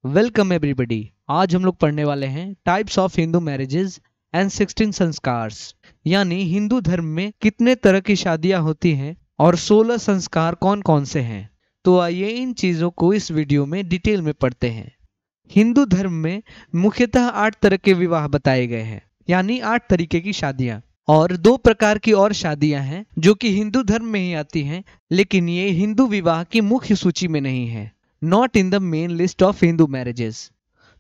Welcome everybody. आज हम लोग पढ़ने वाले हैं types of Hindu marriages and 16 संस्कार्स, यानी हिंदू धर्म में कितने तरह की शादियां होती हैं और 16 संस्कार कौन कौन से हैं। तो आइए इन चीजों को इस वीडियो में डिटेल में पढ़ते हैं। हिंदू धर्म में मुख्यतः 8 तरह के विवाह बताए गए हैं, यानी 8 तरीके की शादियां, और 2 प्रकार की और शादियां हैं जो कि हिंदू धर्म में ही आती हैं, लेकिन ये हिंदू विवाह की मुख्य सूची में नहीं है, not in the main list of Hindu marriages.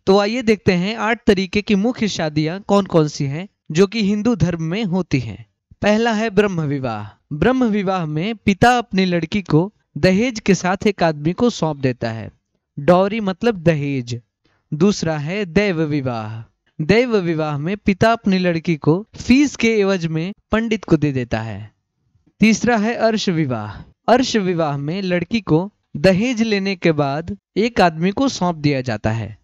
तो आइए देखते हैं 8 तरीके की मुख्य शादियां कौन कौन सी हैं जो कि हिंदू धर्म में होती हैं। पहला है ब्रह्म विवाह। ब्रह्म विवाह में पिता अपनी लड़की को दहेज के साथ एक आदमी को सौंप देता है, डॉरी मतलब दहेज। दूसरा है दैव विवाह। दैव विवाह में पिता अपनी लड़की को फीस के एवज में पंडित को दे देता है। तीसरा है अर्श विवाह। अर्श विवाह में लड़की को दहेज लेने के बाद एक आदमी को सौंप दिया जाता है।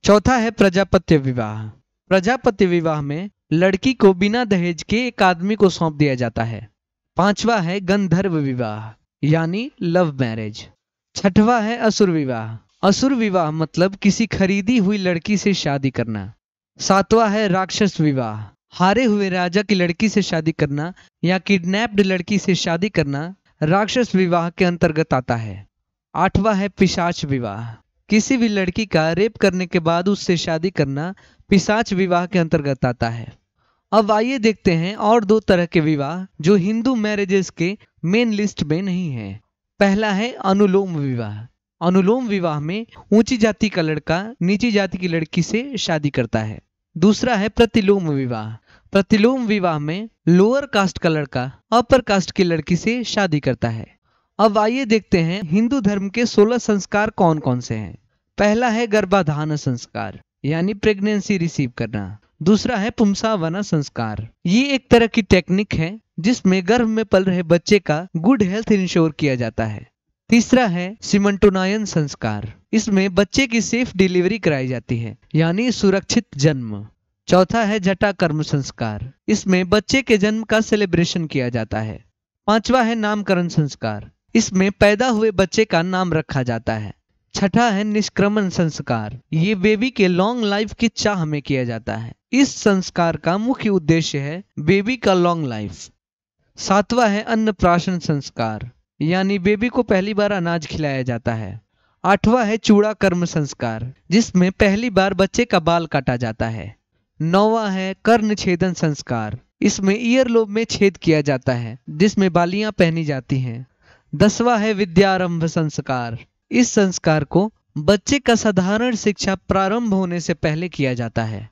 चौथा है प्रजापत्य विवाह। प्रजापत्य विवाह में लड़की को बिना दहेज के एक आदमी को सौंप दिया जाता है। पांचवा है गंधर्व विवाह, यानी लव मैरिज। छठवा है असुर विवाह। असुर विवाह मतलब किसी खरीदी हुई लड़की से शादी करना। सातवां है राक्षस विवाह। हारे हुए राजा की लड़की से शादी करना या किडनैप्ड लड़की से शादी करना राक्षस विवाह के अंतर्गत आता है। आठवां है पिशाच विवाह। किसी भी लड़की का रेप करने के बाद उससे शादी करना पिशाच विवाह के अंतर्गत आता है। अब आइए देखते हैं और 2 तरह के विवाह जो हिंदू मैरिजेस के मेन लिस्ट में नहीं है। पहला है अनुलोम विवाह। अनुलोम विवाह में ऊंची जाति का लड़का नीची जाति की लड़की से शादी करता है। दूसरा है प्रतिलोम विवाह। प्रतिलोम विवाह में लोअर कास्ट का लड़का अपर कास्ट की लड़की से शादी करता है। अब आइए देखते हैं हिंदू धर्म के 16 संस्कार कौन कौन से हैं। पहला है गर्भाधान संस्कार, यानी प्रेगनेंसी रिसीव करना। दूसरा है पुंसावना संस्कार। ये एक तरह की टेक्निक है जिसमें गर्भ में पल रहे बच्चे का गुड हेल्थ इंश्योर किया जाता है। तीसरा है सीमंटोनायन संस्कार। इसमें बच्चे की सेफ डिलीवरी कराई जाती है, यानी सुरक्षित जन्म। चौथा है जटा कर्म संस्कार। इसमें बच्चे के जन्म का सेलिब्रेशन किया जाता है। पांचवा है नामकरण संस्कार। इसमें पैदा हुए बच्चे का नाम रखा जाता है। छठा है निष्क्रमण संस्कार। ये बेबी के लॉन्ग लाइफ की चाह में किया जाता है। इस संस्कार का मुख्य उद्देश्य है बेबी का लॉन्ग लाइफ। सातवां है अन्नप्राशन संस्कार, यानी बेबी को पहली बार अनाज खिलाया जाता है। आठवां है चूड़ा कर्म संस्कार, जिसमें पहली बार बच्चे का बाल काटा जाता है। नौवां है कर्ण छेदन संस्कार। इसमें ईयरलोब में छेद किया जाता है जिसमें बालियां पहनी जाती हैं। 10वां है विद्यारंभ संस्कार। इस संस्कार को बच्चे का साधारण शिक्षा प्रारंभ होने से पहले किया जाता है।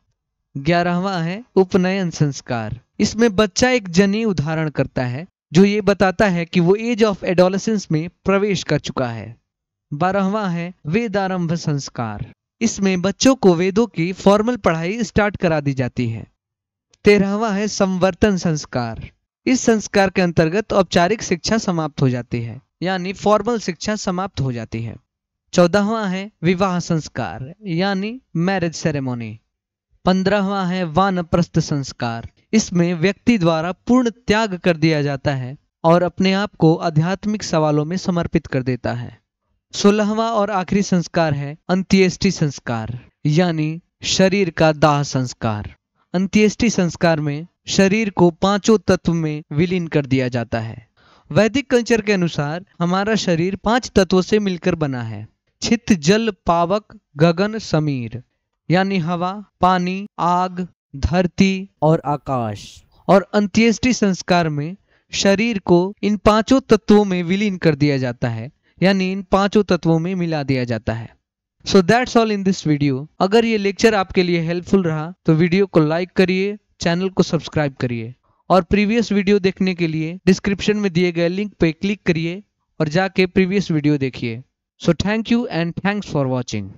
11वां है उपनयन संस्कार। इसमें बच्चा एक जनेऊ धारण करता है जो ये बताता है कि वो एज ऑफ एडोलेसेंस में प्रवेश कर चुका है। 12वां है वेदारंभ संस्कार। इसमें बच्चों को वेदों की फॉर्मल पढ़ाई स्टार्ट करा दी जाती है। 13वां है संवर्तन संस्कार। इस संस्कार के अंतर्गत औपचारिक शिक्षा समाप्त हो जाती है, यानी फॉर्मल शिक्षा समाप्त हो जाती है। 14वां है विवाह संस्कार, यानी मैरिज सेरेमोनी। 15वां है वानप्रस्थ संस्कार। इसमें व्यक्ति द्वारा पूर्ण त्याग कर दिया जाता है और अपने आप को आध्यात्मिक सवालों में समर्पित कर देता है। 16वां और आखिरी संस्कार है अंत्येष्टि संस्कार, यानी शरीर का दाह संस्कार। अंत्येष्टि संस्कार में शरीर को 5 तत्व में विलीन कर दिया जाता है। वैदिक कल्चर के अनुसार हमारा शरीर 5 तत्वों से मिलकर बना है: छित, जल, पावक, गगन, समीर, यानी हवा, पानी, आग, धरती और आकाश। और अंत्येष्टि संस्कार में शरीर को इन 5 तत्वों में विलीन कर दिया जाता है, यानी इन 5 तत्वों में मिला दिया जाता है। So that's all in this video. अगर ये लेक्चर आपके लिए हेल्पफुल रहा तो वीडियो को लाइक करिए, चैनल को सब्सक्राइब करिए, और प्रीवियस वीडियो देखने के लिए डिस्क्रिप्शन में दिए गए लिंक पे क्लिक करिए और जाके प्रीवियस वीडियो देखिए। So thank you and thanks for watching.